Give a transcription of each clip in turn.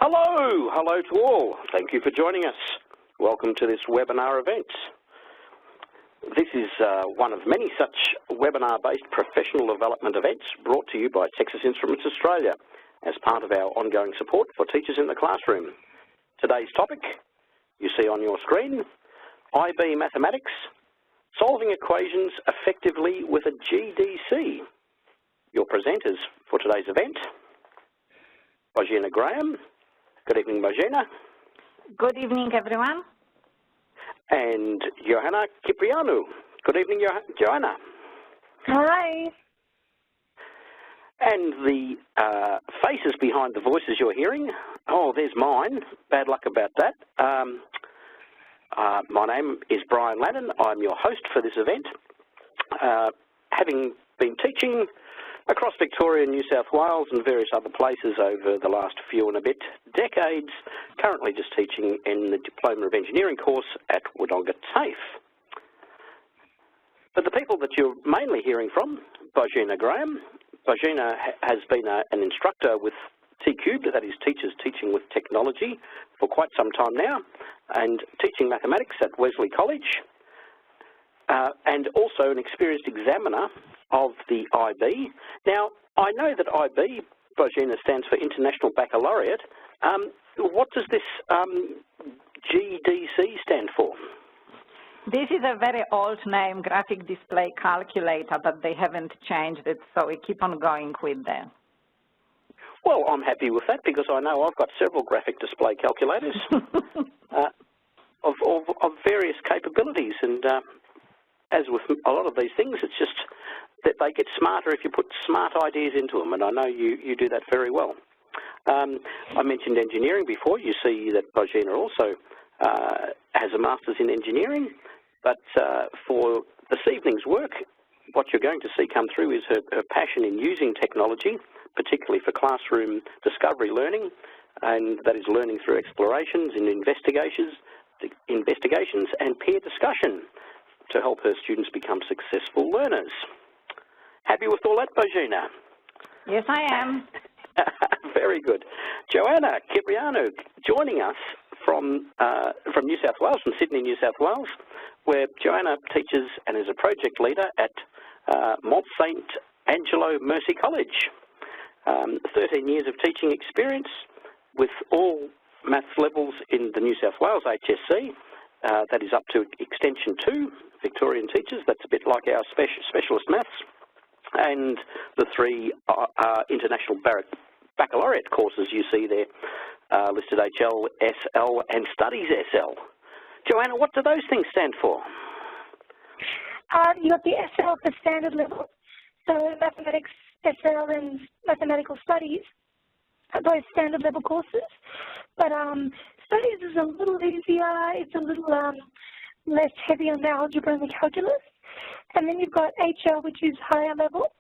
Hello to all. Thank you for joining us. Welcome to this webinar event. This is one of many such webinar-based professional development events brought to you by Texas Instruments Australia as part of our ongoing support for teachers in the classroom. Today's topic, you see on your screen, IB Mathematics, solving equations effectively with a GDC. Your presenters for today's event, Bojina Graham. Good evening, Bojina. Good evening, everyone. And Johanna Ciprianu. Good evening, Johanna. Hi. And the faces behind the voices you're hearing, oh, there's mine. Bad luck about that. My name is Brian Lannon. I'm your host for this event. Having been teaching across Victoria and New South Wales and various other places over the last few and a bit decades, currently just teaching in the Diploma of Engineering course at Wodonga TAFE. But the people that you're mainly hearing from, Bojina Graham. Bojina has been an instructor with T-Cubed, that is Teachers Teaching with Technology, for quite some time now, and teaching mathematics at Wesley College, and also an experienced examiner of the IB. Now, I know that IB, Bojina, stands for International Baccalaureate. What does this GDC stand for? This is a very old name, Graphic Display Calculator, but they haven't changed it, so we keep on going with that. Well, I'm happy with that because I know I've got several graphic display calculators of various capabilities, and as with a lot of these things, it's just that they get smarter if you put smart ideas into them, and I know you do that very well. I mentioned engineering before. You see that Bojina also has a master's in engineering, but for this evening's work, what you're going to see come through is her passion in using technology, particularly for classroom discovery learning, and that is learning through explorations and investigations and peer discussion to help her students become successful learners. Happy with all that, Bojina? Yes, I am. Very good. Johanna Ciprianu joining us from New South Wales, from Sydney, New South Wales, where Johanna teaches and is a project leader at Mont St. Angelo Mercy College. 13 years of teaching experience with all maths levels in the New South Wales HSC. That is up to Extension 2, Victorian teachers. That's a bit like our specialist maths. And the three international baccalaureate courses you see there, listed HL, SL, and Studies SL. Johanna, what do those things stand for? You got the SL for standard level, so mathematics, SL, and mathematical studies are both standard level courses. But studies is a little easier. It's a little less heavy on the algebra and the calculus. And then you've got HL, which is higher level.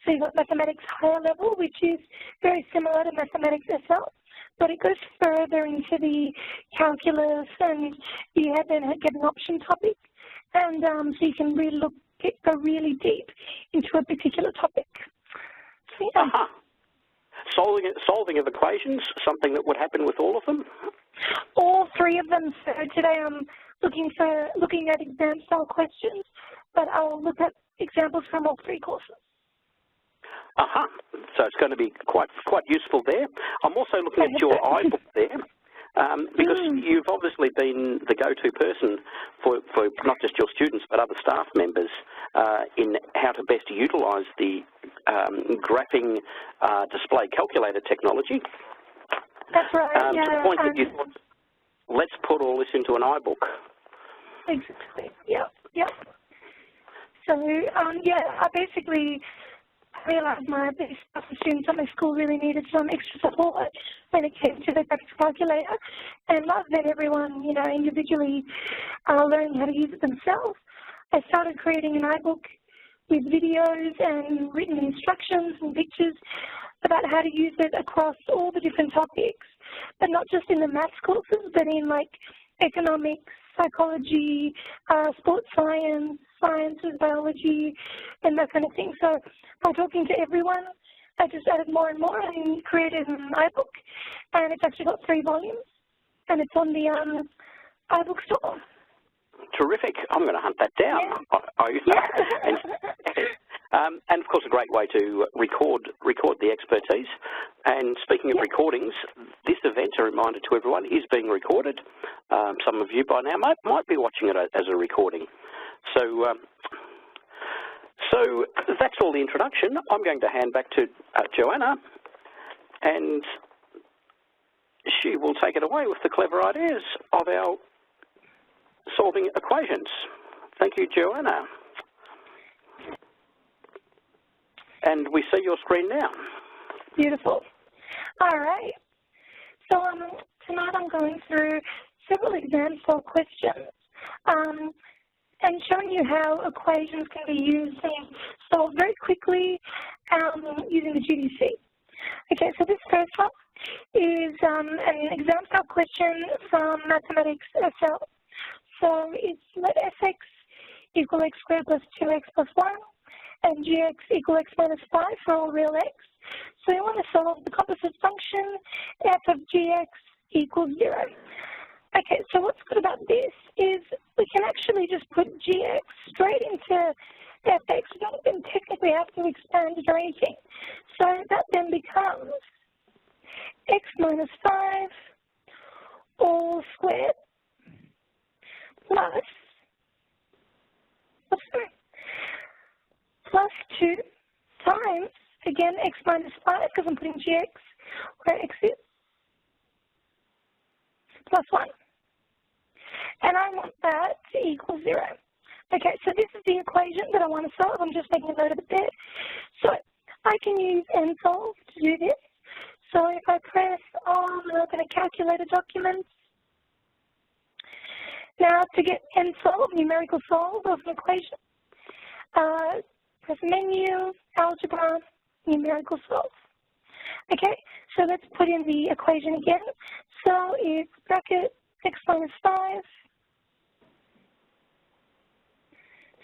So you've got mathematics higher level, which is very similar to mathematics SL, but it goes further into the calculus, and you then get an option topic. And so you can really go really deep into a particular topic. So, yeah. Solving of equations, something that would happen with all of them? All three of them. So today I'm looking at exam-style questions, but I'll look at examples from all three courses. So it's going to be quite useful there. I'm also looking at your iBook there, because you've obviously been the go-to person for not just your students but other staff members in how to best utilise the graphing display calculator technology. That's right. To the point that you thought, let's put all this into an iBook. Exactly. Yep. So I basically realised my staff and students at my school really needed some extra support when it came to the graphics calculator, and rather than everyone, individually learning how to use it themselves, I started creating an iBook with videos and written instructions and pictures about how to use it across all the different topics, but not just in the maths courses, but in like economics, psychology, sports science, sciences, biology, and that kind of thing. So by talking to everyone, I just added more and more and created an iBook, and it's actually got 3 volumes, and it's on the iBook store. Terrific. I'm going to hunt that down. Yeah. And of course, a great way to record the expertise. And speaking of recordings, this event, a reminder to everyone, is being recorded. Some of you by now might be watching it as a recording. So that's all the introduction. I'm going to hand back to Joanna, and she will take it away with the clever ideas of our solving equations. Thank you, Joanna. And we see your screen now. Beautiful. All right. So tonight I'm going through several exam-style questions and showing you how equations can be used and solved very quickly using the GDC. Okay, so this first one is an exam-style question from Mathematics SL. So it's let fx equal x squared plus 2x plus 1 and gx equal x minus 5 for all real x. So we want to solve the composite function f of gx equals 0. Okay, so what's good about this is we can actually just put gx straight into fx. We don't even technically have to expand it or anything. So that then becomes x minus 5 all squared plus 2 times, again, x minus 5, because I'm putting gx where x is, plus 1. And I want that to equal 0. Okay, so this is the equation that I want to solve. I'm just making a note of it there. So I can use nsolve to do this. So if I press on, and open a calculator document. Now to get nsolve, numerical solve of an equation, press menu, algebra, numerical solve. Okay, so let's put in the equation again. So it's bracket x minus 5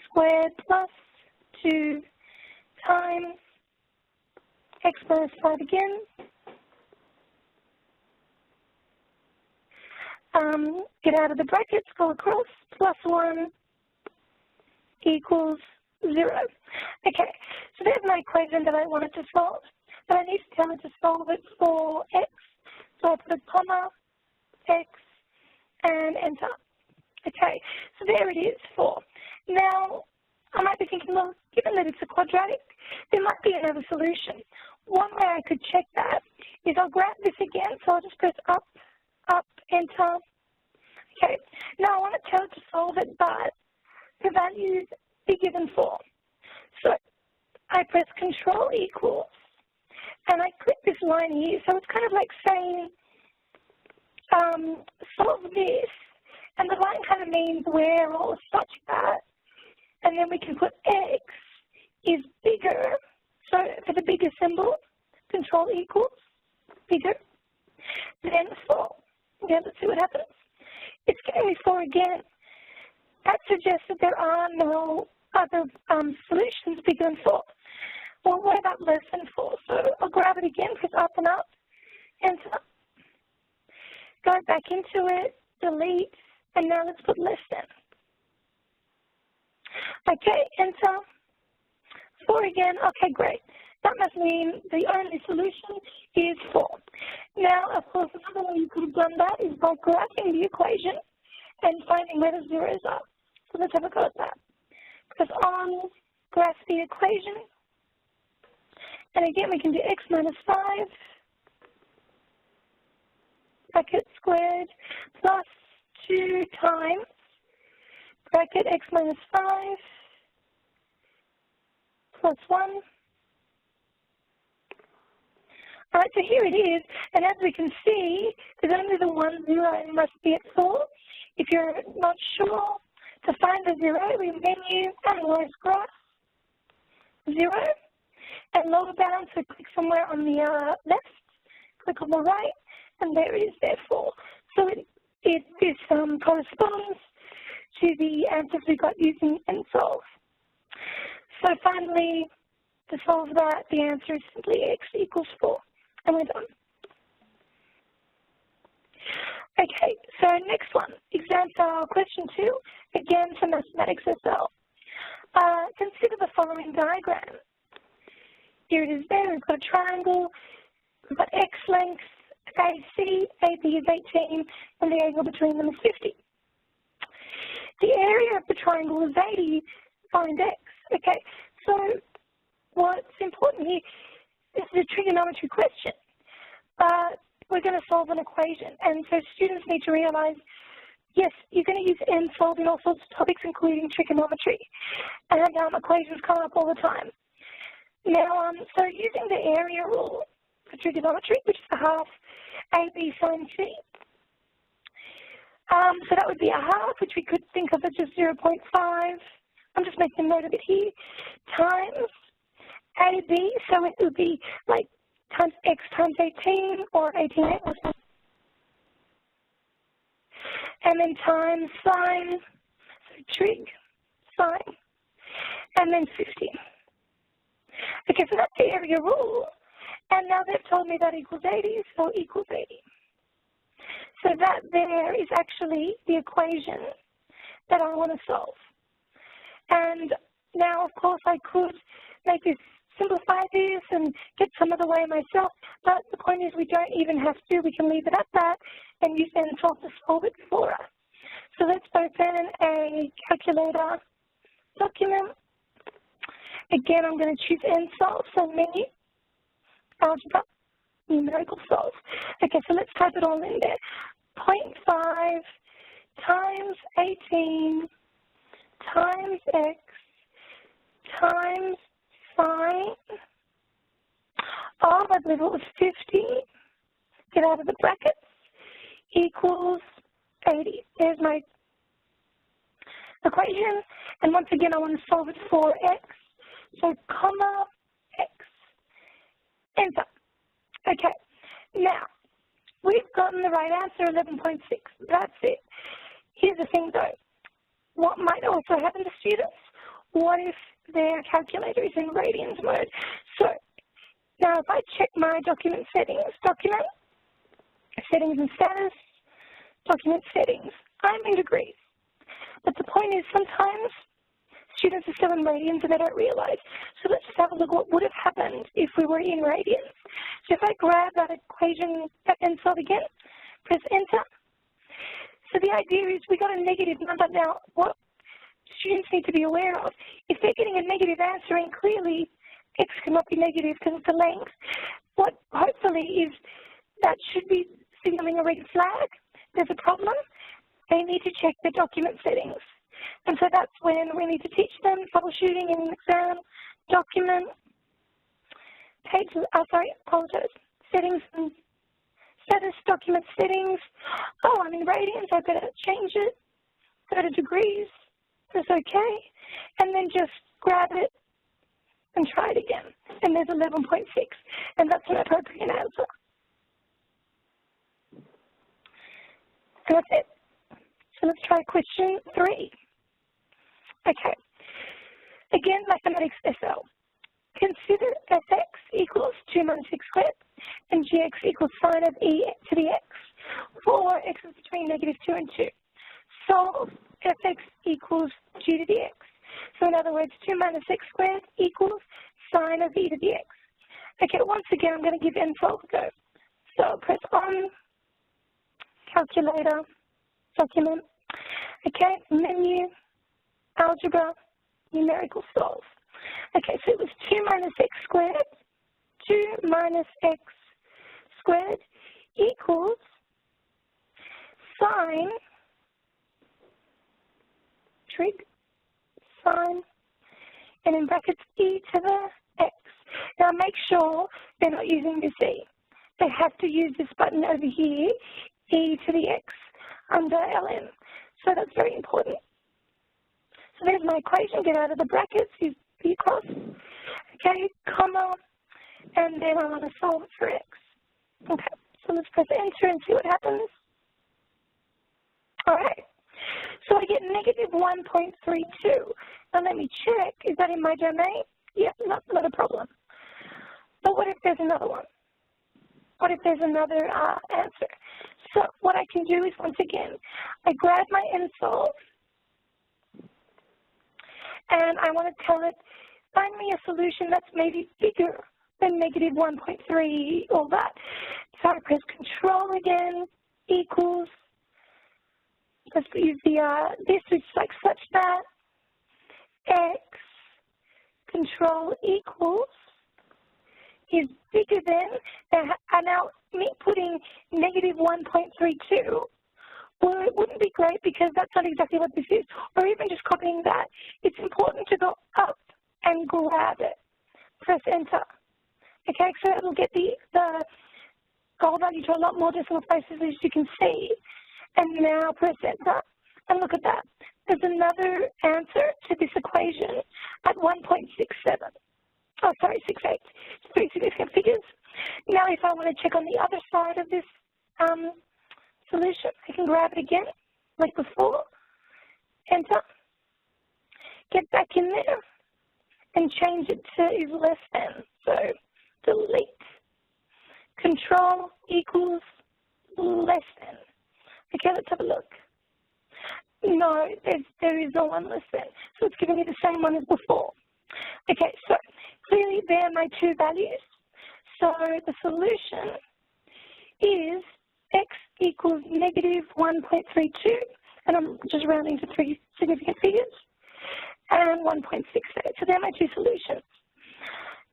squared plus 2 times x minus 5 again. Get out of the brackets, go across, plus 1 equals 0. Okay, so there's my equation that I wanted to solve, but I need to tell it to solve it for x. So I put a comma, x, and enter. Okay, so there it is for. Now, I might be thinking, well, given that it's a quadratic, there might be another solution. One way I could check that is I'll grab this again, so I'll just press up, enter. Okay, now I want to tell it to solve it, but the values be given for. So I press Control equals, and I click this line here. So it's kind of like saying, solve this, and the line kind of means where or such that, and then we can put x is bigger. So for the bigger symbol, Control equals, bigger, then 4. Okay, let's see what happens. It's giving me 4 again. That suggests that there are no other solutions bigger than 4. Well, what about less than 4? So I'll grab it again, press up and up, enter. Go back into it, delete, and now let's put less than. Okay, enter. 4 again, okay, great. That must mean the only solution is 4. Now, of course, another way you could have done that is by graphing the equation and finding where the zeros are. So let's have a go at that. Press on, graph the equation, and again we can do x minus 5, bracket squared, plus 2 times, bracket x minus 5, plus 1. All right, so here it is, and as we can see, there's only the 1 0 and must be at 4. If you're not sure, to find the 0, we menu, analyze graph, 0, and lower bound, so click somewhere on the left, click on the right, and there it is, therefore. So this corresponds to the answers we got using nsolve. So finally, To solve that, the answer is simply x equals 4, and we're done. Okay, so next one, exam style question 2, again for mathematics SL. Consider the following diagram. Here it is there, we've got a triangle, we've got x lengths, AC, AB is 18, and the angle between them is 50. The area of the triangle is 80, find x. Okay, so what's important here, this is a trigonometry question, but we're going to solve an equation, and so students need to realize, yes, you're going to use Nsolve in all sorts of topics, including trigonometry, and equations come up all the time. Now, so using the area rule for trigonometry, which is a half AB sine C, so that would be a half, which we could think of as just 0.5. I'm just making a note of it here, times AB, so it would be like times x times 18, or 18x, and then times sine, so trig, sine, and then 50. Okay, so that's the area rule, and now they've told me that equals 80, so equals 80. So that there is actually the equation that I want to solve. And now, of course, I could make this, simplify this and get some of the way myself, but the point is we don't even have to. We can leave it at that and use Nsolve to solve it for us. So let's open a calculator document. Again, I'm going to choose Nsolve, so menu, algebra, numerical solve. Okay, so let's type it all in there. 0.5 times 18 times x times sine, I believe it was 50, get out of the brackets, equals 80. There's my equation, and once again I want to solve it for x, so comma x, enter. Okay, now we've gotten the right answer, 11.6, that's it. Here's the thing though, what might also happen to students? What if their calculator is in radians mode? So now if I check my document settings, document, settings and status, document settings, I'm in degrees. But the point is sometimes students are still in radians and they don't realize. So let's just have a look at what would have happened if we were in radians. So if I grab that equation, that Nsolve again, press enter. So the idea is we got a negative number. Now what students need to be aware of, if they're getting a negative answer, and clearly x cannot be negative because it's a length, what hopefully is that should be signaling a red flag. There's a problem. They need to check their document settings. And so that's when we need to teach them troubleshooting in an exam, document, page, apologize, settings and status, document settings. Oh, I'm in radians, I better change it, go to degrees, press OK, and then just grab it and try it again. And there's 11.6, and that's an appropriate answer. And that's it. So let's try question 3. Okay. Again, mathematics SL. Consider fx equals 2 minus x squared and gx equals sine of e to the x for x is between -2 and 2. Solve fx equals g to the x. So in other words, 2 minus x squared equals sine of e to the x. Okay, once again, I'm going to give Nsolve a go. So press on, calculator, document, okay, menu, algebra, numerical solve. Okay, so it was 2 minus x squared, 2 minus x squared equals sine, trig, sine, and in brackets e to the x. Now make sure they're not using this e. They have to use this button over here, e to the x, under ln. So that's very important. So there's my equation, get out of the brackets, use b cross, okay, comma, and then I want to solve it for x. Okay, so let's press enter and see what happens. All right, so I get -1.32. Now let me check, is that in my domain? Yeah, not a problem. But what if there's another one? What if there's another answer? So what I can do is, once again, I grab my nsolve, and I want to tell it, find me a solution that's maybe bigger than negative 1.3, all that. So I press Control again, equals, let's use the this, which is like such that, x, Control equals, is bigger than, and now me putting negative 1.32, well, it wouldn't be great because that's not exactly what this is, or even just copying that. It's important to go up and grab it. Press Enter. Okay, so it'll get the goal value to a lot more decimal places, as you can see. And now press Enter, and look at that. There's another answer to this equation at 1.67. Oh, sorry, 68. It's 3 significant figures. Now, if I want to check on the other side of this solution, I can grab it again, like before, Enter, get back in there, and change it to is less than. So, delete, Control equals less than. Okay, let's have a look. No, there is no one less than. So it's giving me the same one as before. Okay, so clearly there are my two values. So the solution is x equals negative 1.32, and I'm just rounding to 3 significant figures, and 1.68. So they're my two solutions.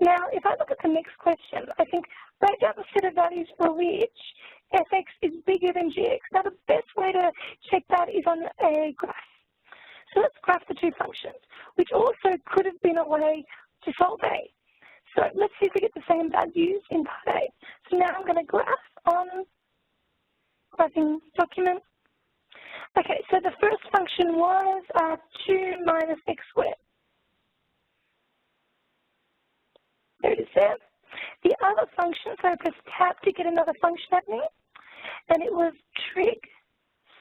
Now, if I look at the next question, I think write down the set of values for which fx is bigger than gx. Now, the best way to check that is on a graph. So let's graph the two functions, which also could have been a way to solve A. So let's see if we get the same values in part A. So now I'm going to graph on graphing document. Okay, so the first function was 2 minus x squared. There it is there. The other function, so I press tab to get another function happening, and it was trig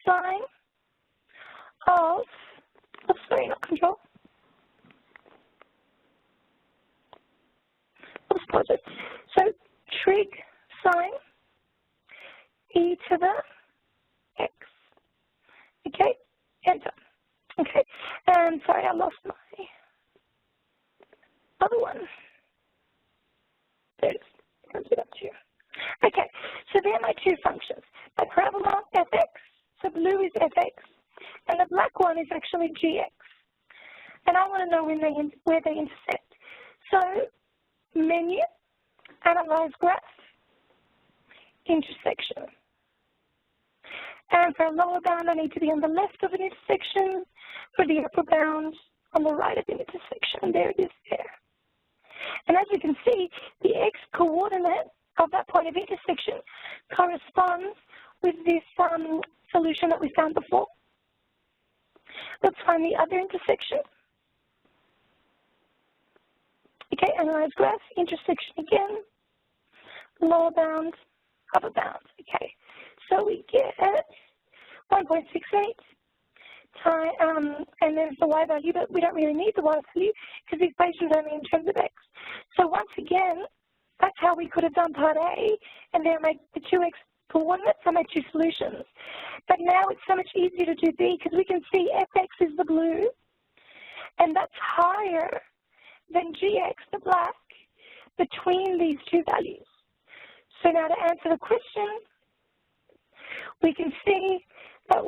sine of, oops, sorry, not Control. Oops, apologize. So trig sine e to the x. Okay, Enter. Okay, and sorry, I lost my other one. There it is. I'll do that too. Okay, so they're my two functions. My parabola, fx, so blue is fx, and the black one is actually gx. And I want to know where they intersect. So, menu, analyze graph, intersection. And for a lower bound, I need to be on the left of an intersection. For the upper bound, on the right of an intersection. There it is there. And as you can see, the x-coordinate of that point of intersection corresponds with this solution that we found before. Let's find the other intersection. Okay, analyze graph, intersection again, lower bound, upper bound. Okay, so we get 1.68 and there's the y value, but we don't really need the y value because the equation is only in terms of x. So once again, that's how we could have done part A, and there are the two x coordinates are my two solutions. But now it's so much easier to do B because we can see fx is the blue, and that's higher than gx, the black, between these two values. So now to answer the question, we can see that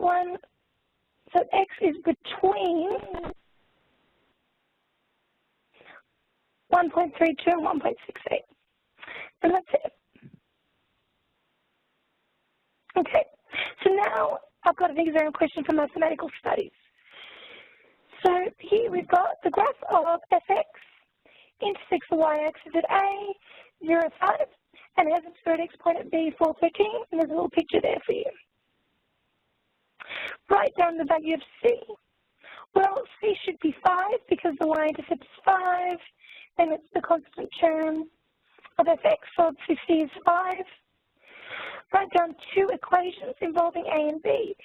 so x is between 1.32 and 1.68. And that's it. Okay, so now I've got an exam question for mathematical studies. So here we've got the graph of fx intersects the y-axis at A, 0, 5, and has its vertex point at B, 4, 13, and there's a little picture there for you. Write down the value of C. Well, C should be 5 because the y-intercept is 5, and it's the constant term of fx, so obviously C is 5. Write down two equations involving A and B.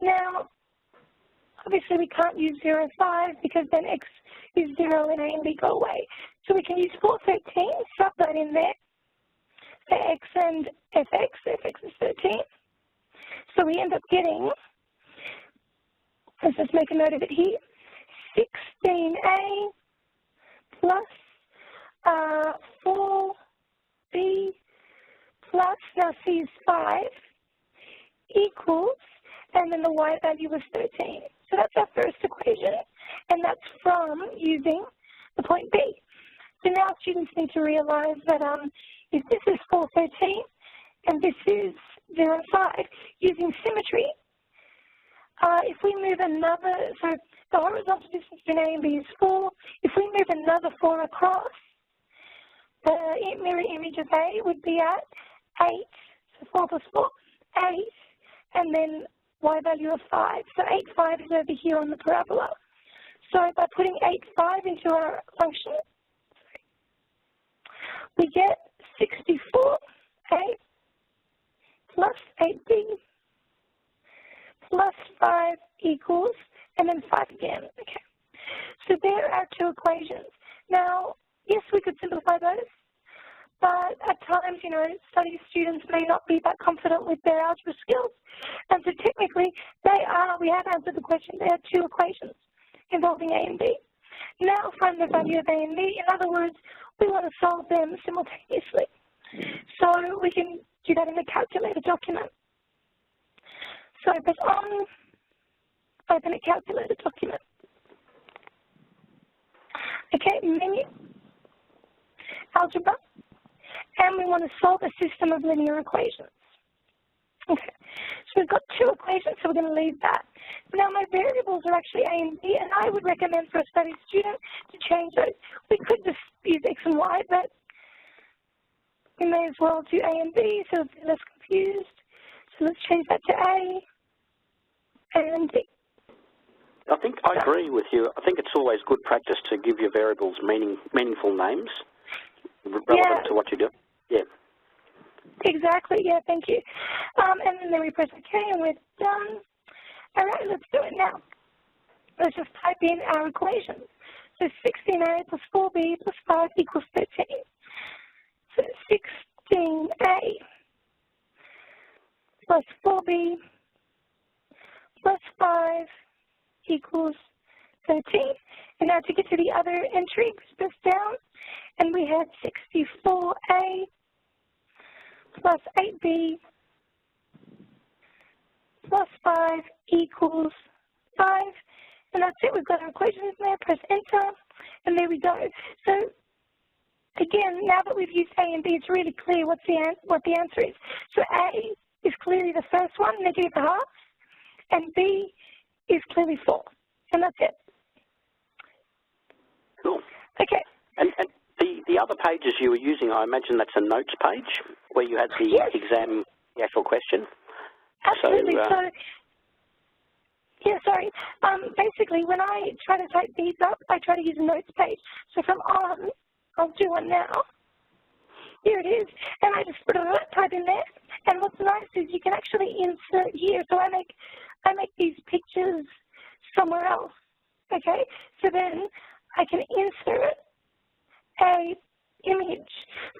Now, obviously we can't use 0, 5 because then x is 0 and A and B go away. So we can use 413, sub that in there for x and fx. Fx is 13. So we end up getting, let's just make a note of it here, 16a plus 4b plus, now c is 5, equals, and then the y value was 13. So that's our first equation, and that's from using the point B. So now students need to realize that if this is 413 and this is 0, 5, using symmetry, if we move another, so the horizontal distance between A and B is 4. If we move another 4 across, the mirror image of A would be at 8, so 4 plus 4, 8, and then y value of 5. So 8, 5 is over here on the parabola. So by putting 8, 5 into our function, we get 64a plus 8b plus 5 equals, and then 5 again. Okay. So there are two equations. Now, yes, we could simplify those, but at times, you know, study students may not be that confident with their algebra skills. And so technically, we have answered the question. There are two equations involving A and B. Now find the value of A and B. In other words, we want to solve them simultaneously. So we can do that in the calculator document. So I press on, open a calculator document. Okay, menu, algebra, and we want to solve a system of linear equations. Okay, so we've got two equations, so we're going to leave that. Now my variables are actually A and B, and I would recommend for a study student to change those. We could just use X and Y, but we may as well do A and B so they're less confused. So let's change that to A and B. I think I agree with you. I think it's always good practice to give your variables meaningful names relevant to what you do. Yeah. Exactly. Yeah, thank you. And then we press OK, and we're done. All right, let's do it now. Let's just type in our equations. So 16a plus 4b plus 5 equals 13. So 16a plus 4b plus 5 equals 13. And now to get to the other entry, press down, and we had 64a plus 8b plus 5 equals 5. And that's it. We've got our equations in there. Press enter, and there we go. So again, now that we've used A and B, it's really clear what the answer is. So A is clearly the first one, negative half, and B is clearly 4. And that's it. Cool. Okay. And the other pages you were using, I imagine that's a notes page where you had the exam, the actual question. Absolutely. Basically, when I try to type these up, I try to use a notes page. So from on, I'll do one now. Here it is. And I just type in there. And what's nice is you can actually insert here. So I make these pictures somewhere else. Okay? So then I can insert a image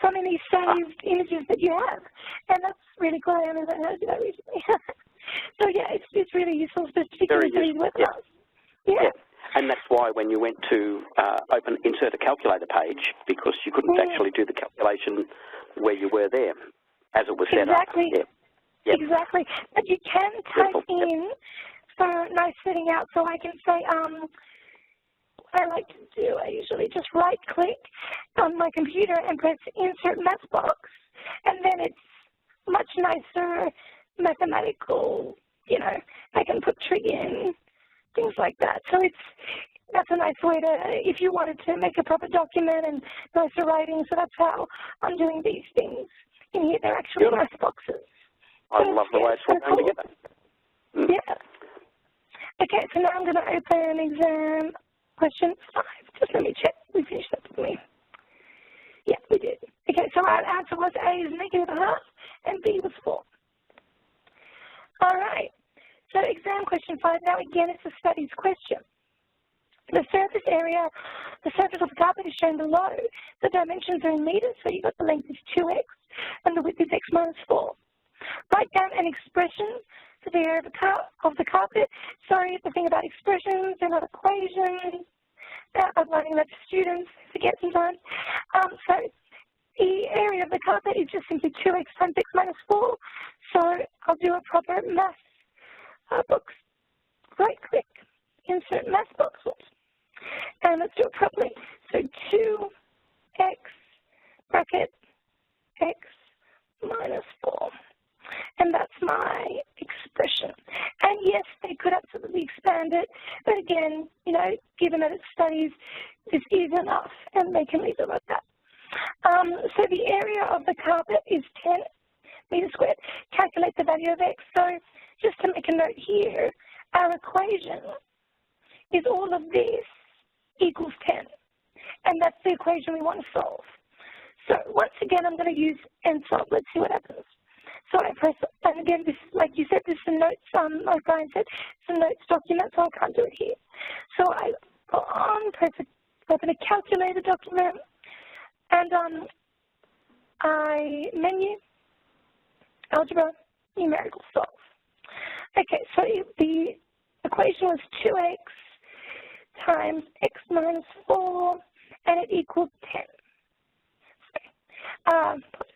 from any saved images that you have. And that's really cool. I learned how to do that recently. So yeah, it's really useful, particularly for these webinars. Yeah. And that's why when you went to insert a calculator page, because you couldn't actually do the calculation where you were there, as it was set up. Yeah. Exactly. But you can type in for nice setting out. So I can say, what I like to do, I usually just right-click on my computer and press Insert Math Box, and then it's much nicer, mathematical, you know, I can put trig in, things like that. So that's a nice way to, if you wanted to make a proper document and nicer writing, so that's how I'm doing these things. In here, they're actually nice boxes. I love the way it's all going together. Yeah. Okay, so now I'm going to open exam question 5. Just let me check. We finished that, didn't we? Yeah, we did. Okay, so our answer was A is negative half and B was 4. All right. So exam question 5, now again it's a studies question. the surface area, the surface of the carpet is shown below. The dimensions are in meters, so you've got the length is 2x and the width is x minus 4. Write down an expression for the area of the carpet. Sorry, the thing about expressions, they're not equations. I'm writing that to students, forget sometimes. So the area of the carpet is just simply 2x times x minus 4. So I'll do a proper math box. Right click, insert math box, and let's do it properly. So 2x bracket x minus 4. And that's my expression. And yes, they could absolutely expand it, but again, you know, given that it studies, this is enough, and they can leave it like that. So the area of the carpet is 10 meters squared. Calculate the value of x. So just to make a note here, our equation is all of this equals 10, and that's the equation we want to solve. So once again, I'm going to use nsolve. Let's see what happens. So I press, and again, this, like you said, this is a notes, like Brian said, it's a notes document, so I can't do it here. So I go on, open a calculator document, and I menu, algebra, numerical solve. Okay, so the equation was 2x times x minus 4, and it equals 10. Sorry. Put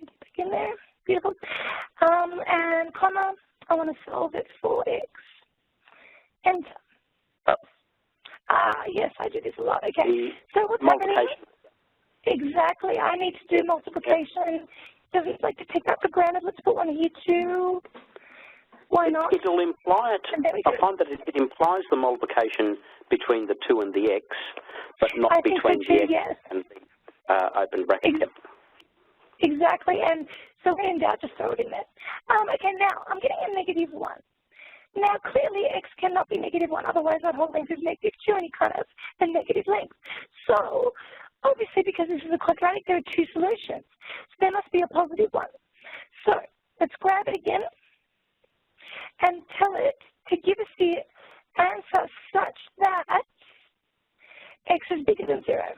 it back in there. Beautiful. And comma, I want to solve it for x. Enter. Oops. Yes, I do this a lot. Okay. So what's happening? Exactly. I need to do multiplication. Doesn't like to take that for granted. Let's put one here too. Why not? It'll imply it. I find that it implies the multiplication between the 2 and the x, but not between the x and the open bracket. Exactly, and so when in doubt, just throw it in there. Okay, now I'm getting a -1. Now clearly x cannot be -1, otherwise that whole length is -2 and you can't have a negative length. So obviously, because this is a quadratic, there are 2 solutions. So there must be a positive one. So let's grab it again and tell it to give us the answer such that x is bigger than 0.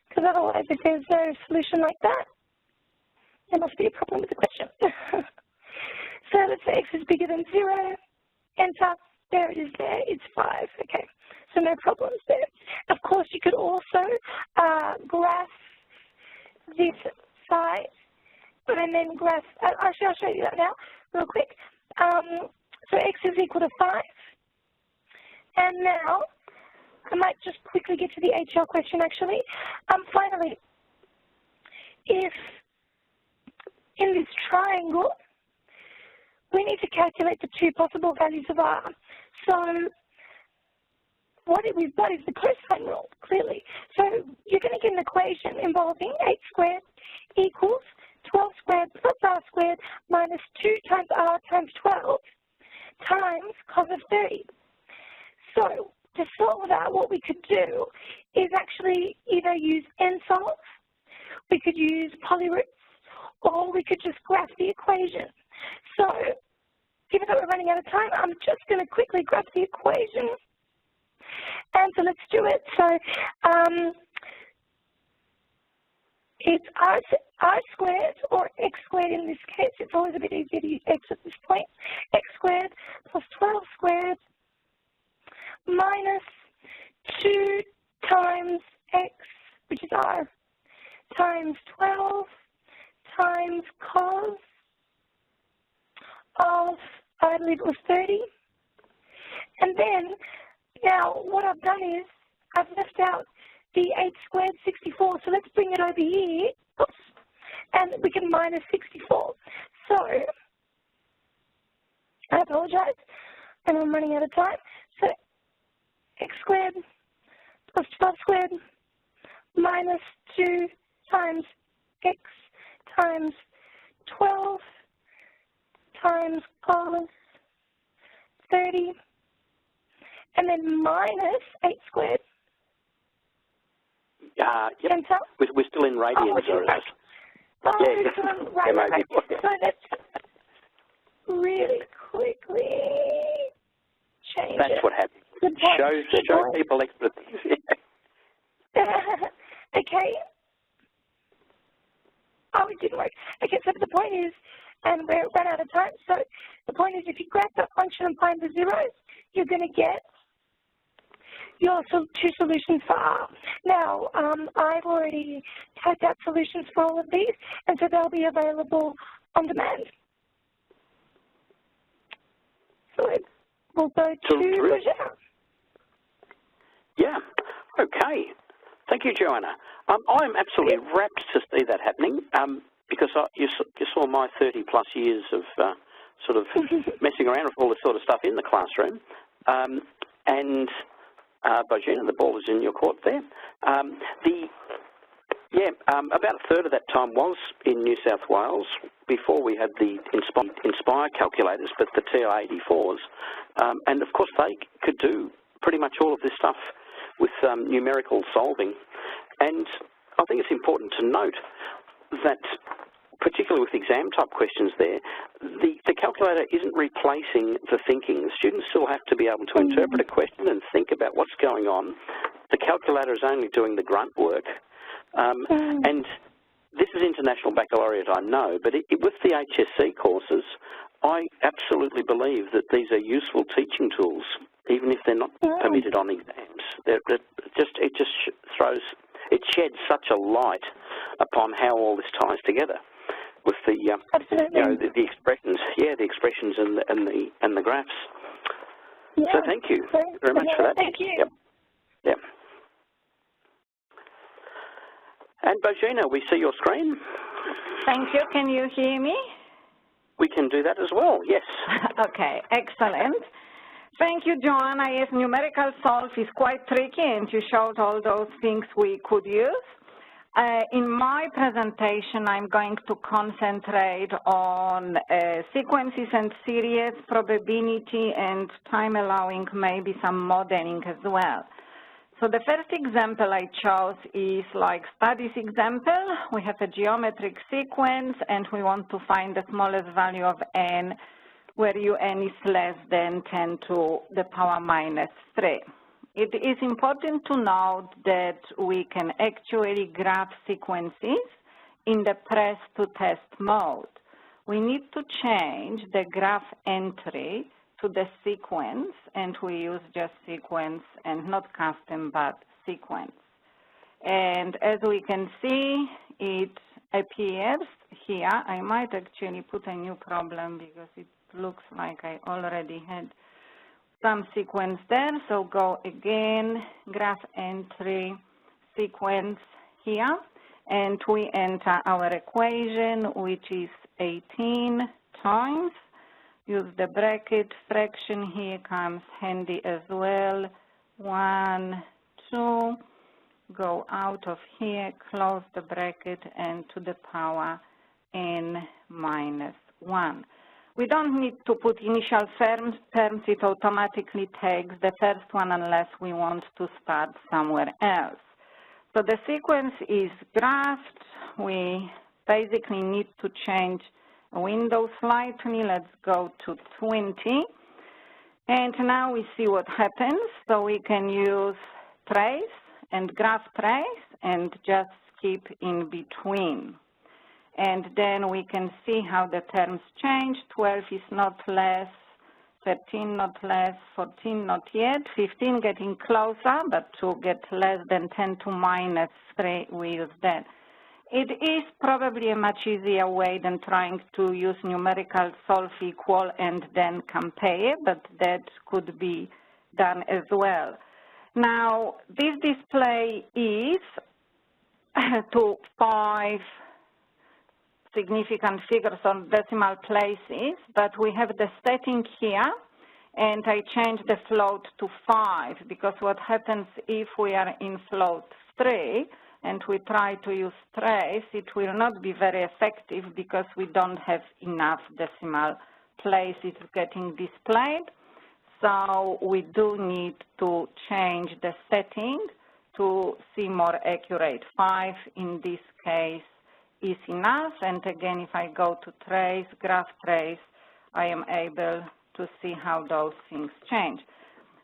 Because otherwise, if there's no solution like that, there must be a problem with the question. So let's say x is bigger than 0. Enter. There it is there. It's 5. Okay. So no problems there. Of course, you could also graph this side, and then graph, actually, I'll show you that now real quick. So x is equal to 5. And now, I might just quickly get to the HL question, actually. Finally, if in this triangle, we need to calculate the 2 possible values of r. So what we've got is the cosine rule, clearly. So you're going to get an equation involving 8 squared equals 12 squared plus r squared minus 2 times r times 12 times cos of 30. So to solve that, what we could do is actually either use nsolve, we could use polyroots, or we could just graph the equation. So given that we're running out of time, I'm just going to quickly graph the equation. And so let's do it. So it's r squared, or x squared in this case. It's always a bit easier to use x at this point. X squared plus 12 squared minus 2 times x, which is r, times 12 times cos of, I believe it was 30. And then, now what I've done is I've left out the 8 squared, 64. So let's bring it over here. Oops. And we can minus 64. So, I apologize, and I'm running out of time. So, x squared plus 12 squared minus 2 times x times 12 times cos 30, and then minus 8 squared. Yep. We're still in radians. Right. So let's really quickly change That's it. what happens. Good point. show people expertise. Okay. Oh, it didn't work. Okay, so the point is, and we're run out of time, so the point is if you graph that function and find the zeros, you're going to get your two solutions for R. Now, I've already typed out solutions for all of these, and so they'll be available on demand. So we'll go to Roger. Yeah, okay. Thank you, Joanna. I'm absolutely rapt to see that happening because you saw my 30-plus years of sort of messing around with all this sort of stuff in the classroom. Bojina, the ball is in your court there. About a third of that time was in New South Wales before we had the Inspire calculators, but the TI-Nspires. And, of course, they could do pretty much all of this stuff with numerical solving. And I think it's important to note that, particularly with exam-type questions there, the calculator isn't replacing the thinking. The students still have to be able to interpret a question and think about what's going on. The calculator is only doing the grunt work. And this is International Baccalaureate, I know, but with the HSC courses, I absolutely believe that these are useful teaching tools, even if they're not permitted on exams. It sheds such a light upon how all this ties together with the the expressions, the expressions and the graphs. Yeah. So thank you very much for that. Thank you. Yep. And Bojina, we see your screen. Thank you. Can you hear me? We can do that as well, yes. Okay, excellent. Thank you, Joanna. Yes, numerical solve is quite tricky, and you showed all those things we could use. In my presentation, I'm going to concentrate on sequences and series, probability, and time allowing maybe some modeling as well. So the first example I chose is like studies example. We have a geometric sequence, and we want to find the smallest value of n, where un is less than 10 to the power minus 3. It is important to note that we can actually graph sequences in the press to test mode. We need to change the graph entry to the sequence, and we use just sequence and not custom but sequence. And as we can see, it appears here. I might actually put a new problem because it looks like I already had some sequence there. So go again, graph entry, sequence here, and we enter our equation, which is 18 times. Use the bracket, fraction here comes handy as well, 1, 2, go out of here, close the bracket, and to the power n minus 1. We don't need to put initial terms, it automatically takes the first one unless we want to start somewhere else. So the sequence is graphed. We basically need to change a window slightly. Let's go to 20. And now we see what happens. So we can use trace and graph trace and just skip in between. And then we can see how the terms change. 12 is not less, 13 not less, 14 not yet, 15 getting closer, but to get less than 10 to minus 3, we use that. It is probably a much easier way than trying to use numerical solve equal and then compare, but that could be done as well. Now, this display is to 5 significant figures on decimal places, but we have the setting here, and I change the float to 5, because what happens if we are in float 3 and we try to use trace, it will not be very effective because we don't have enough decimal places getting displayed. So we do need to change the setting to see more accurate. 5 in this case is enough, and again, if I go to trace, graph trace, I am able to see how those things change.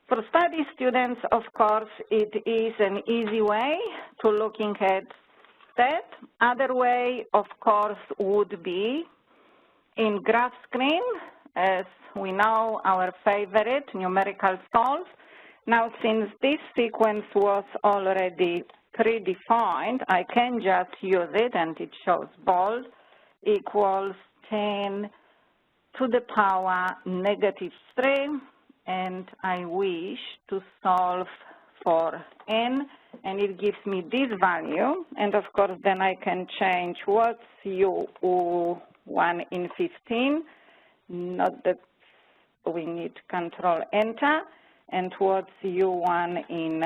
For study students, of course, it is an easy way to looking at that. Other way, of course, would be in graph screen, as we know, our favorite numerical solve. Now, since this sequence was already predefined, I can just use it, and it shows bold equals 10 to the power -3, and I wish to solve for n, and it gives me this value, and of course then I can change what's u1 in 15, not that we need Control Enter, and what's u1 in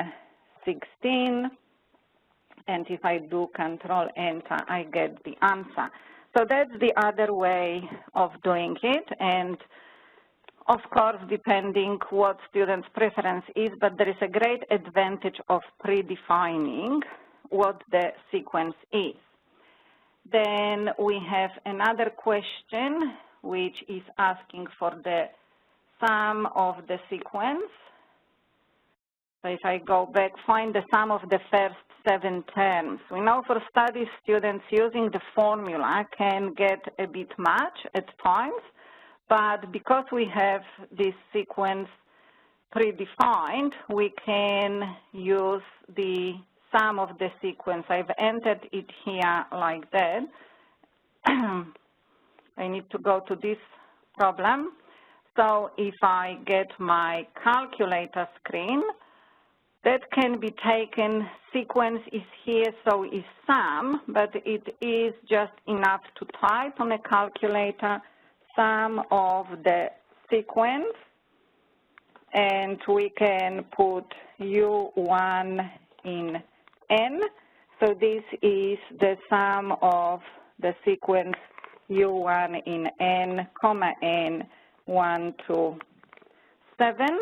16, and if I do Control Enter, I get the answer. So that's the other way of doing it, and of course, depending what student's preference is, but there is a great advantage of predefining what the sequence is. Then we have another question, which is asking for the sum of the sequence. So if I go back, find the sum of the first 7 terms. We know for study students using the formula can get a bit much at times, but because we have this sequence predefined, we can use the sum of the sequence. I've entered it here like that. I need to go to this problem. So if I get my calculator screen, that can be taken, sequence is here, so is sum, but it is just enough to type on a calculator sum of the sequence, and we can put u1 in n. So this is the sum of the sequence u1 in n, comma n, 1 to 7,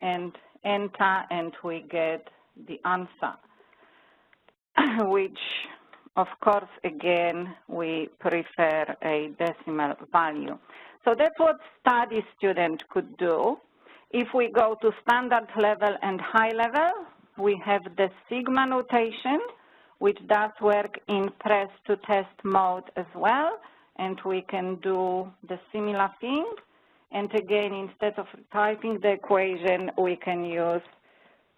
and enter, and we get the answer, which, of course, again, we prefer a decimal value. So that's what study student could do. If we go to standard level and high level, we have the sigma notation, which does work in press to test mode as well, and we can do the similar thing. And again, instead of typing the equation, we can use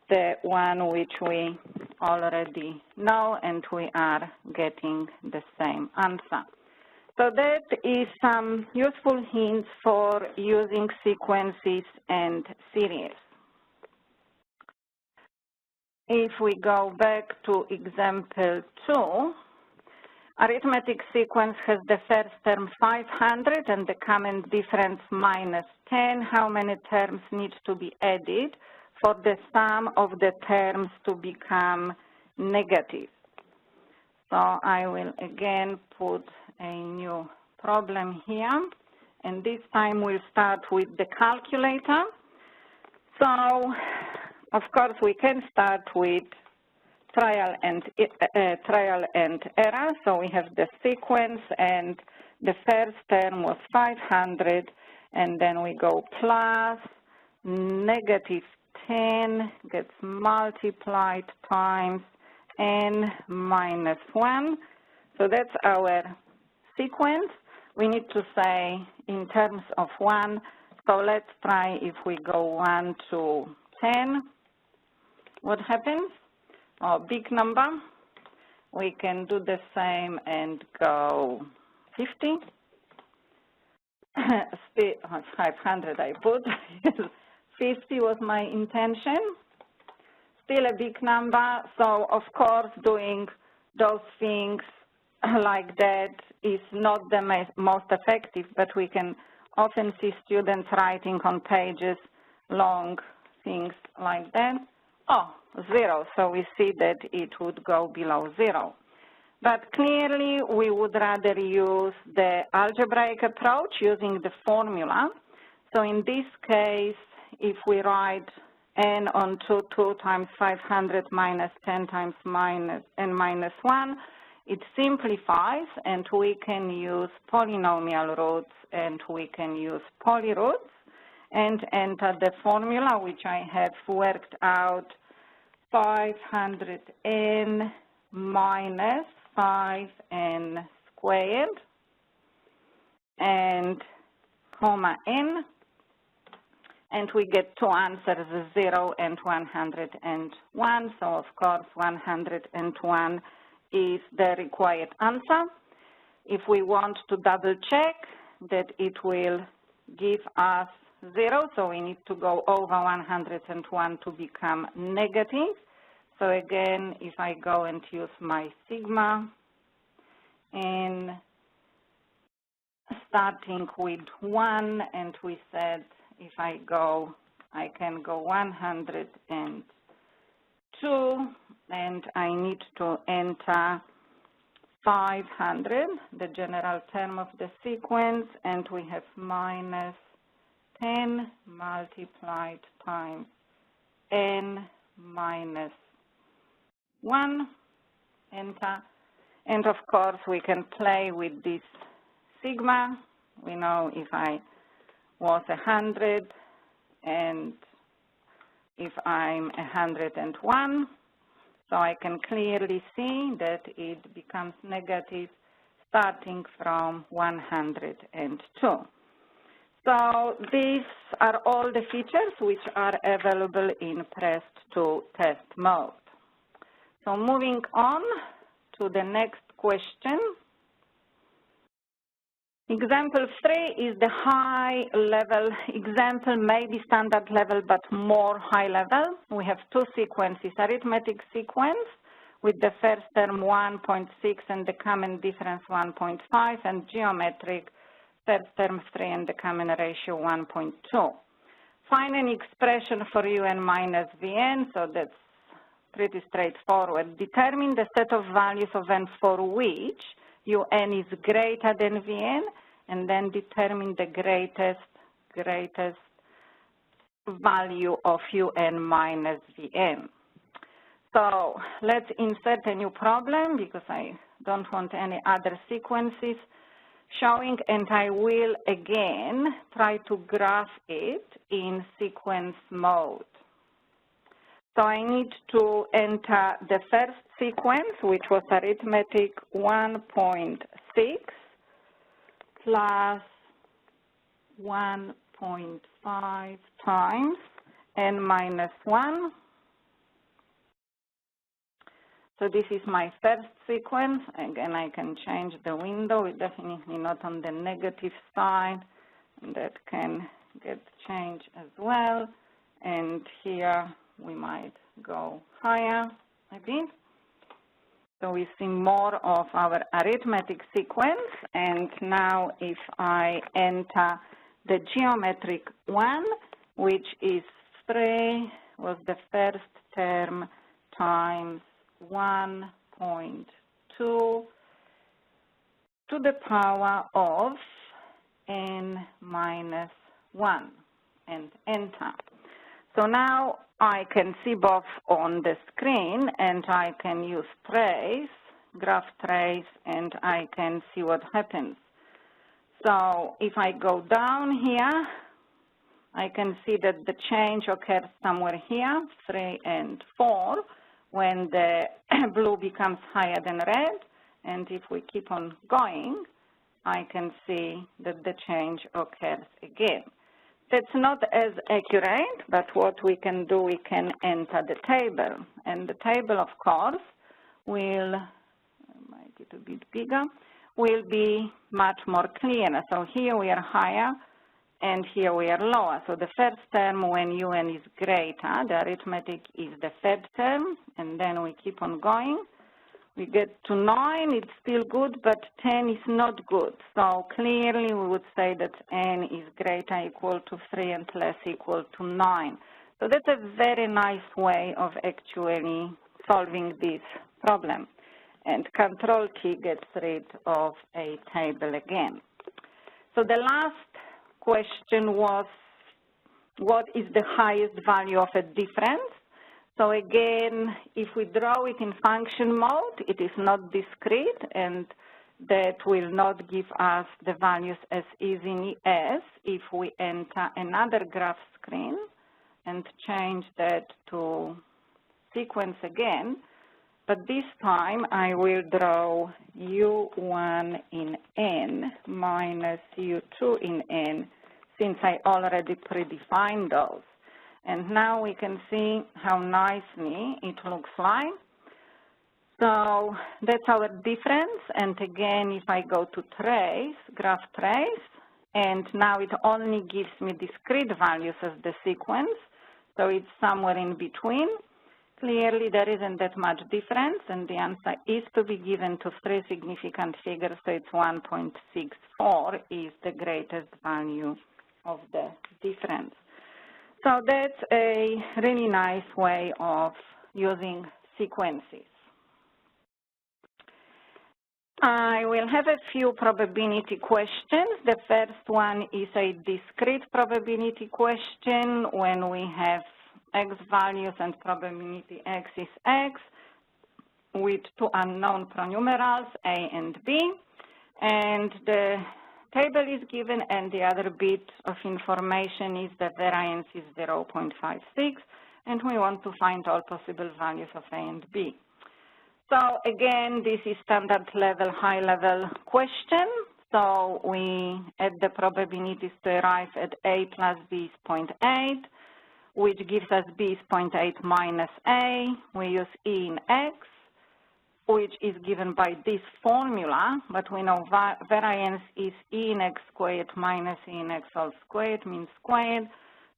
the one which we already know, and we are getting the same answer. So that is some useful hints for using sequences and series. If we go back to example 2, arithmetic sequence has the first term 500 and the common difference -10. How many terms need to be added for the sum of the terms to become negative? So I will again put a new problem here, and this time we'll start with the calculator. So, of course, we can start with trial and error. So we have the sequence, and the first term was 500, and then we go plus -10 gets multiplied times n -1. So that's our sequence. We need to say in terms of 1. So let's try if we go 1 to 10. What happens? Oh, big number. We can do the same and go 50. 500 I put. 50 was my intention. Still a big number. So, of course, doing those things like that is not the most effective, but we can often see students writing on pages long things like that. Oh, 0, so we see that it would go below 0. But clearly, we would rather use the algebraic approach using the formula. So in this case, if we write n on 2 times 500 minus 10 times n minus 1, it simplifies, and we can use polynomial roots, and we can use polyroots. and enter the formula, which I have worked out, 500n minus 5n squared and comma n, and we get two answers, 0 and 101. So of course 101 is the required answer. If we want to double check that it will give us 0, so we need to go over 101 to become negative. So again, if I go and use my sigma, and starting with 1, and we said if I can go 102, and I need to enter 500, the general term of the sequence, and we have minus 10 multiplied times n minus 1, enter. And of course, we can play with this sigma. We know if I was 100 and if I'm 101, so I can clearly see that it becomes negative starting from 102. So these are all the features which are available in pressed to test mode. So moving on to the next question. Example 3 is the high level example, maybe standard level, but more high level. We have two sequences, arithmetic sequence with the first term 1.6 and the common difference 1.5, and geometric first term 3 and the common ratio 1.2. Find an expression for un minus vn, so that's pretty straightforward. Determine the set of values of n for which un is greater than vn, and then determine the greatest value of un minus vn. So let's insert a new problem because I don't want any other sequences showing, and I will again try to graph it in sequence mode. So I need to enter the first sequence, which was arithmetic 1.6 plus 1.5 times n minus 1. So this is my first sequence. Again, I can change the window. It's definitely not on the negative side. That can get changed as well. And here we might go higher a bit. So we see more of our arithmetic sequence. And now if I enter the geometric one, which is 3, was the first term times 1.2 to the power of n minus 1, and enter. So now I can see both on the screen, and I can use trace, graph trace, and I can see what happens. So if I go down here, I can see that the change occurs somewhere here, 3 and 4, when the blue becomes higher than red. And if we keep on going, I can see that the change occurs again. That's not as accurate, but what we can do, we can enter the table. And the table, of course, will, make it a bit bigger, will be much more clear. So here we are higher, and here we are lower. So the first term, when un is greater, the arithmetic is the third term, and then we keep on going. We get to 9, it's still good, but 10 is not good. So clearly we would say that n is greater equal to 3 and less equal to 9. So that's a very nice way of actually solving this problem. And Control T gets rid of a table again. So the last question was, what is the highest value of a difference? So again, if we draw it in function mode, it is not discrete, and that will not give us the values as easily as if we enter another graph screen and change that to sequence again. But this time I will draw U1 in N minus U2 in N, since I already predefined those. And now we can see how nicely it looks like. So that's our difference. And again, if I go to trace, graph trace, and now it only gives me discrete values as the sequence, so it's somewhere in between. Clearly, there isn't that much difference, and the answer is to be given to 3 significant figures, so it's 1.64 is the greatest value of the difference. So that's a really nice way of using sequences. I will have a few probability questions. The first one is a discrete probability question when we have x values and probability x is x with 2 unknown pronumerals, a and b. And the table is given, and the other bit of information is the variance is 0.56, and we want to find all possible values of a and b. So again, this is standard level, high level question. So we add the probabilities to arrive at a plus b is 0.8, which gives us b is 0.8 minus a. We use e in x, which is given by this formula, but we know variance is e in x squared minus e in x all squared, mean squared.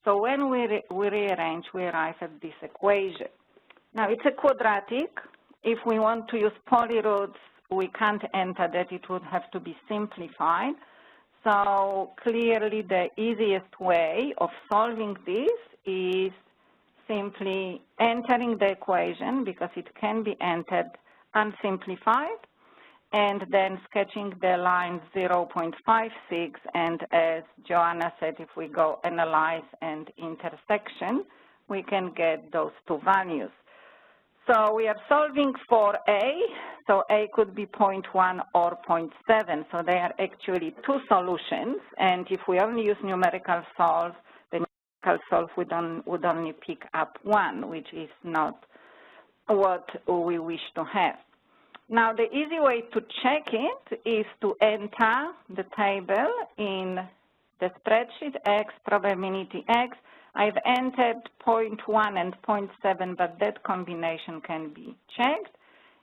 So when we rearrange, we arrive at this equation. Now, it's a quadratic. If we want to use polyroots, we can't enter that. It would have to be simplified. So clearly, the easiest way of solving this is simply entering the equation, because it can be entered unsimplified, and then sketching the line 0.56. And as Joanna said, if we go analyze and intersection, we can get those 2 values. So we are solving for a, so a could be 0.1 or 0.7, so they are actually 2 solutions, and if we only use numerical solve, the numerical solve would only pick up 1, which is not what we wish to have. Now, the easy way to check it is to enter the table in the spreadsheet, x, probability x. I've entered 0.1 and 0.7, but that combination can be checked.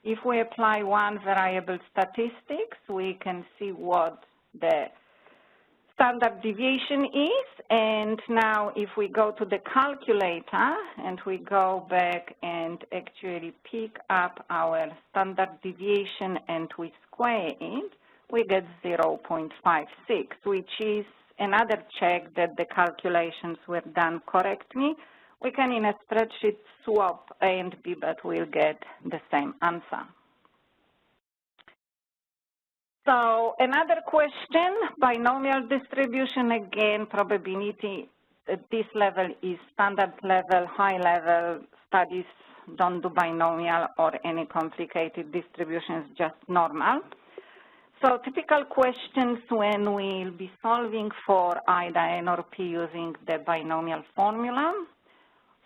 If we apply one variable statistics, we can see what the standard deviation is. And now if we go to the calculator and we go back and actually pick up our standard deviation and we square it, we get 0.56, which is another check that the calculations were done correctly. We can, in a spreadsheet, swap a and b, but we'll get the same answer. So another question, binomial distribution. Again, probability at this level is standard level, high level. Studies don't do binomial or any complicated distributions, just normal. So typical questions when we'll be solving for either n or p using the binomial formula.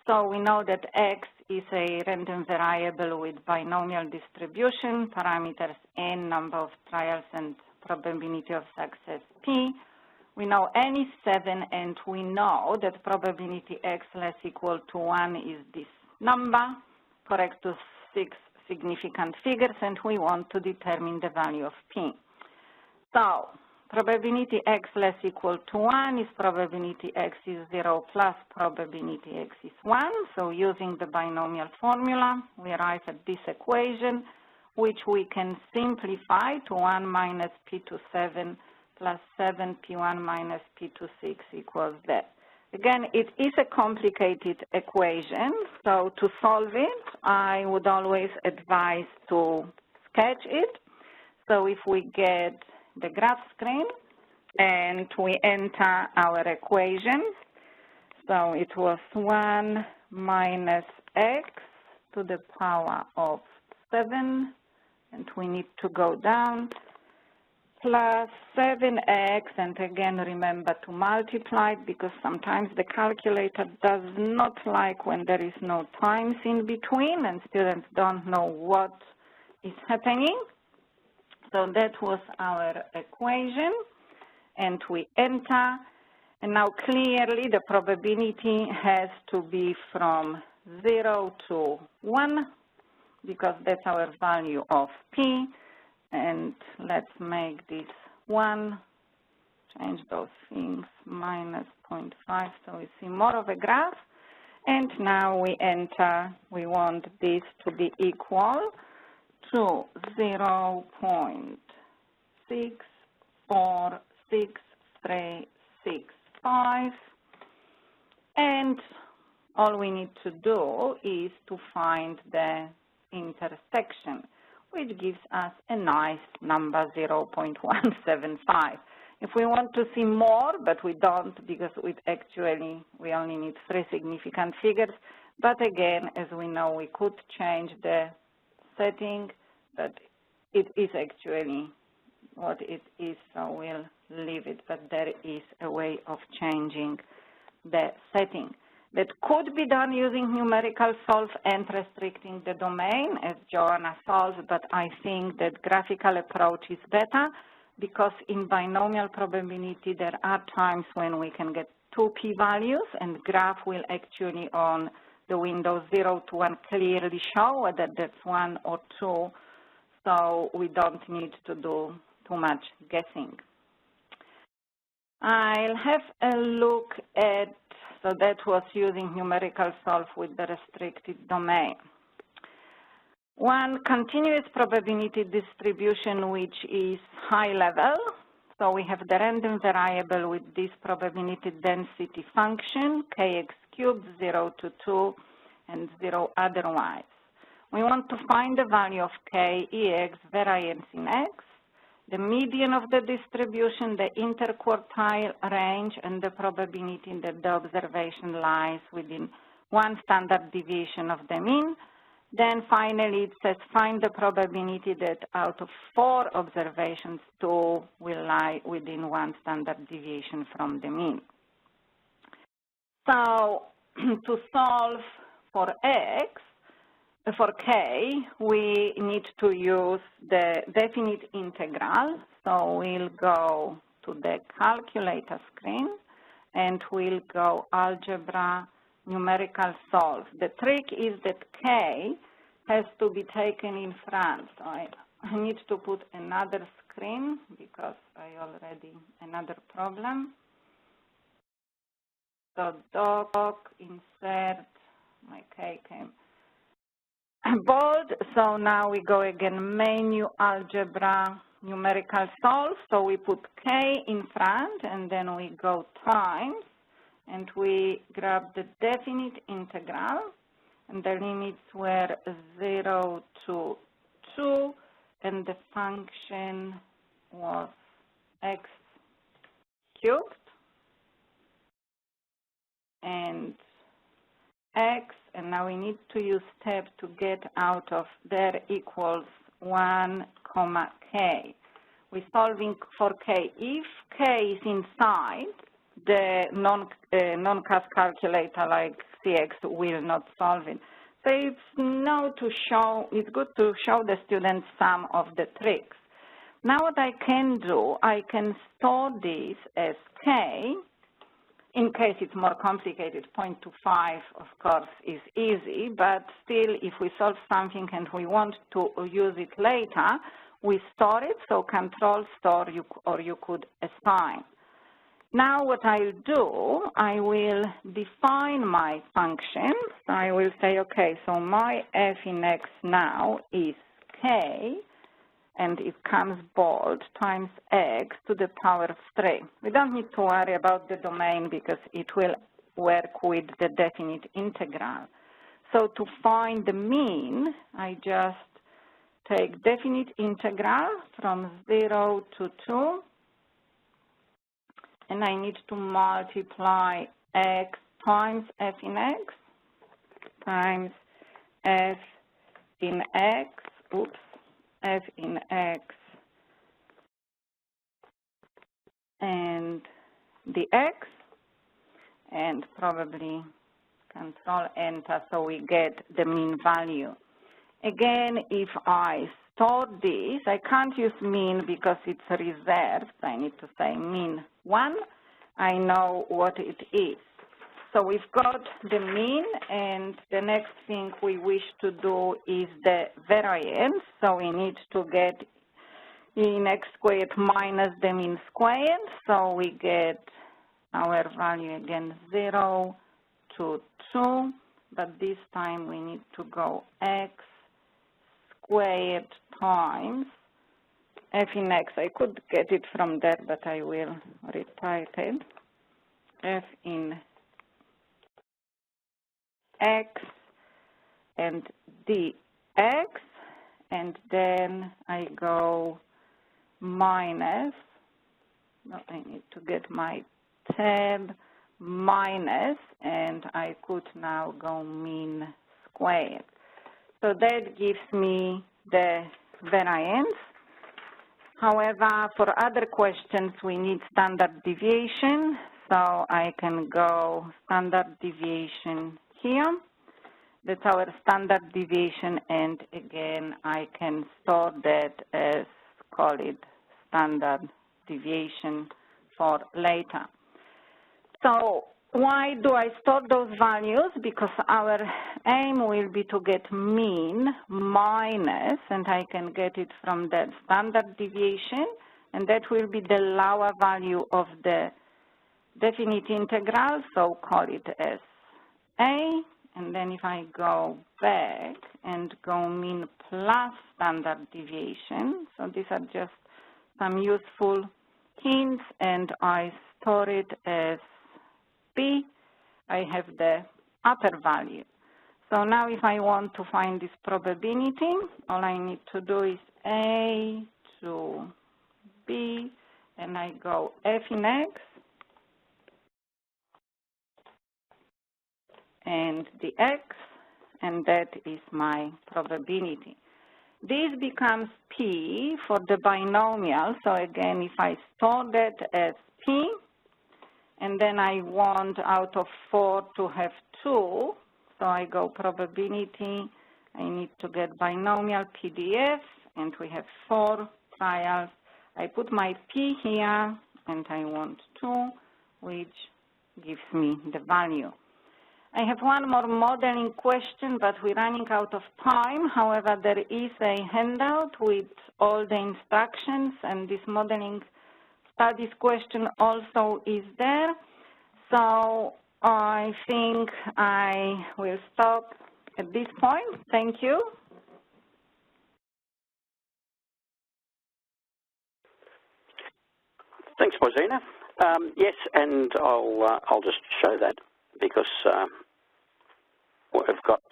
So we know that x is a random variable with binomial distribution, parameters n, number of trials, and probability of success p. We know n is 7, and we know that probability x less equal to 1 is this number, correct to 6 significant figures, and we want to determine the value of p. So probability x less equal to 1 is probability x is 0 plus probability x is 1. So using the binomial formula, we arrive at this equation, which we can simplify to 1 minus p to 7 plus 7 p1 minus p to 6 equals that. Again, it is a complicated equation, so to solve it, I would always advise to sketch it. So if we get the graph screen and we enter our equation, so it was 1 minus x to the power of 7, and we need to go down plus 7x, and again remember to multiply it because sometimes the calculator does not like when there is no times in between and students don't know what is happening. So that was our equation, and we enter, and now clearly the probability has to be from 0 to 1 because that's our value of p. And let's make this 1, change those things, minus 0.5, so we see more of a graph. And now we enter, we want this to be equal to 0.646365. And all we need to do is to find the intersection, which gives us a nice number, 0.175. If we want to see more, but we don't because we only need 3 significant figures. But again, as we know, we could change the setting, but it is actually what it is, so we'll leave it. But there is a way of changing the setting that could be done using numerical solve and restricting the domain as Joanna solves, but I think that graphical approach is better because in binomial probability there are times when we can get 2 p-values, and graph will actually on the window 0 to 1 clearly show whether that's 1 or 2, so we don't need to do too much guessing. I'll have a look at, so that was using numerical solve with the restricted domain. One continuous probability distribution which is high level. So we have the random variable with this probability density function, kx cubed, 0 to 2, and 0 otherwise. We want to find the value of k, ex, variance in x, the median of the distribution, the interquartile range, and the probability that the observation lies within 1 standard deviation of the mean. Then finally it says find the probability that out of 4 observations, 2 will lie within 1 standard deviation from the mean. So to solve for x, for k, we need to use the definite integral. So we'll go to the calculator screen and we'll go algebra, numerical solve. The trick is that k has to be taken in front. So I need to put another screen because I already, another problem. So doc, insert, my k came bold. So now we go again, menu, algebra, numerical solve. So we put k in front and then we go times and we grab the definite integral and the limits were 0 to 2 and the function was x cubed and x, and now we need to use step to get out of there equals 1 comma k. We're solving for k. If k is inside, the non-CAS calculator like CX will not solve it. So it's good to show the students some of the tricks. Now what I can do, I can store this as k. In case it's more complicated, 0.25, of course, is easy, but still, if we solve something and we want to use it later, we store it, so control store, or you could assign. Now what I'll do, I will define my function. I will say, okay, so my f in x now is k, and it comes bold, times x to the power of 3. We don't need to worry about the domain because it will work with the definite integral. So to find the mean, I just take definite integral from 0 to 2, and I need to multiply x times f in x times f in x, f in x and the x, and probably Control-Enter, so we get the mean value. Again, if I store this, I can't use mean because it's reserved. I need to say mean 1. I know what it is. So we've got the mean, and the next thing we wish to do is the variance. So we need to get in x squared minus the mean squared. So we get our value again 0 to 2, but this time we need to go x squared times f in x. I could get it from there, but I will retype it. F in x and dx, and then I go minus, no, I need to get my tab, minus, and I could now go mean squared. So that gives me the variance. However, for other questions, we need standard deviation. So I can go standard deviation here. That's our standard deviation, and again, I can store that as, call it standard deviation for later. So why do I store those values? Because our aim will be to get mean minus, and I can get it from that standard deviation, and that will be the lower value of the definite integral, so call it as A. And then if I go back and go mean plus standard deviation, so these are just some useful hints, and I store it as B. I have the upper value. So now if I want to find this probability, all I need to do is A to B, and I go F in X, and the X, and that is my probability. This becomes P for the binomial. So again, if I store that as P, and then I want out of 4 to have 2, so I go probability, I need to get binomial PDF, and we have 4 trials. I put my P here, and I want 2, which gives me the value. I have one more modeling question, but we're running out of time. However, there is a handout with all the instructions, and this modeling studies question also is there. So I think I will stop at this point. Thank you. Thanks, Moisina. Yes, and I'll just show that because we've got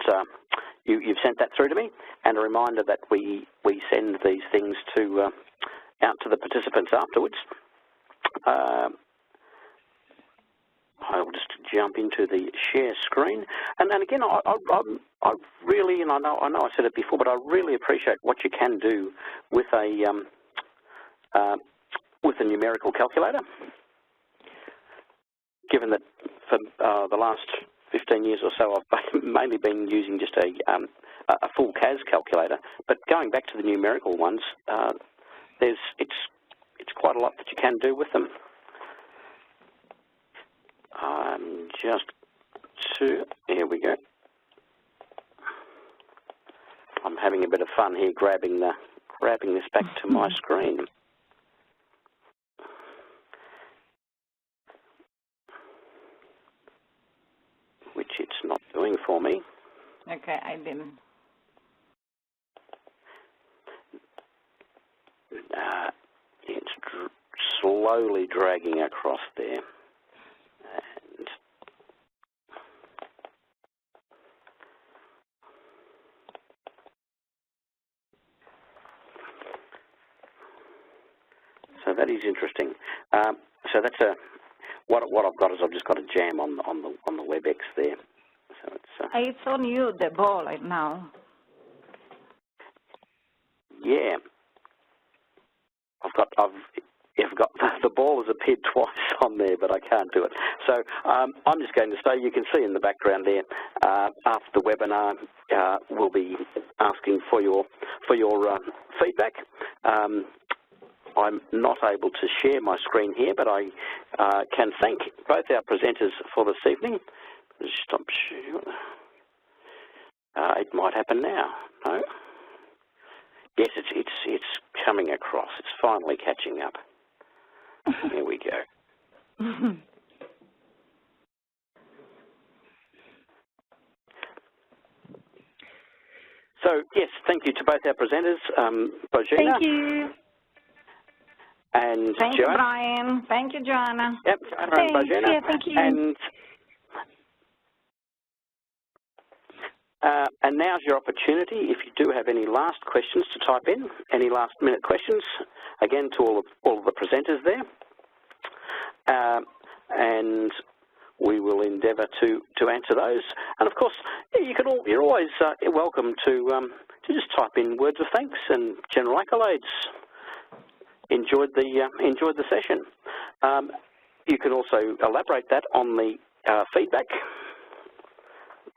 you've sent that through to me, and a reminder that we send these things to out to the participants afterwards. I'll just jump into the share screen, and again, I really, and I know I said it before, but I really appreciate what you can do with a numerical calculator. Given that for the last 15 years or so, I've mainly been using just a full CAS calculator, but going back to the numerical ones, it's quite a lot that you can do with them. Here we go. I'm having a bit of fun here grabbing this back to my screen. Which it's not doing for me. Okay, I didn't. It's slowly dragging across there. And so that is interesting. So that's what I've got is I've just got a jam on the WebEx there. So it's on you, the ball right now. Yeah. You've got the ball has appeared twice on there, but I can't do it. So I'm just going to say, you can see in the background there, after the webinar, we'll be asking for your feedback. I'm not able to share my screen here, but I can thank both our presenters for this evening. Stop sharing. It might happen now. No. Yes, it's coming across. It's finally catching up. Here we go. So yes, thank you to both our presenters, Bojina. Thank you. And thank Joanna. You, Brian. Thank you, Joanna. Yep, Joanna and Bojina. Yeah, thank you. And now's your opportunity, if you do have any last questions, to type in, any last-minute questions, again, to all of the presenters there. And we will endeavour to answer those. And of course, you're always welcome to just type in words of thanks and general accolades. Enjoyed the session. You can also elaborate that on the feedback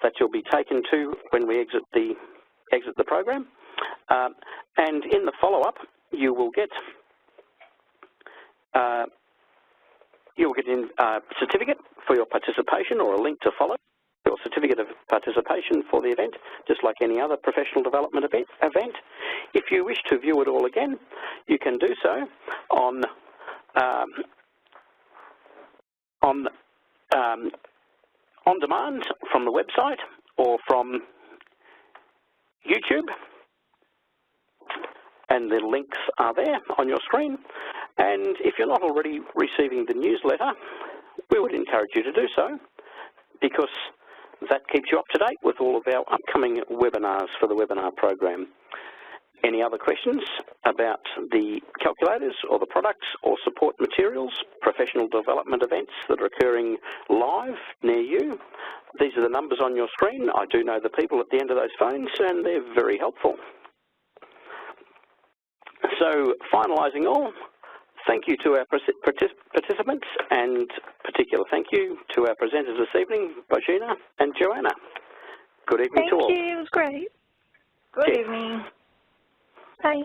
that you'll be taken to when we exit the program. And in the follow-up, you will get a certificate for your participation, or a link to follow your certificate of participation for the event, just like any other professional development event. If you wish to view it all again, you can do so on demand from the website or from YouTube, and the links are there on your screen. And if you're not already receiving the newsletter, we would encourage you to do so, because that keeps you up to date with all of our upcoming webinars for the webinar program. Any other questions about the calculators or the products or support materials, professional development events that are occurring live near you? These are the numbers on your screen. I do know the people at the end of those phones, and they're very helpful. So, finalising all, thank you to our participants, and particular thank you to our presenters this evening, Bojina and Joanna. Good evening to all. Thank you. It was great. Good evening. Bye.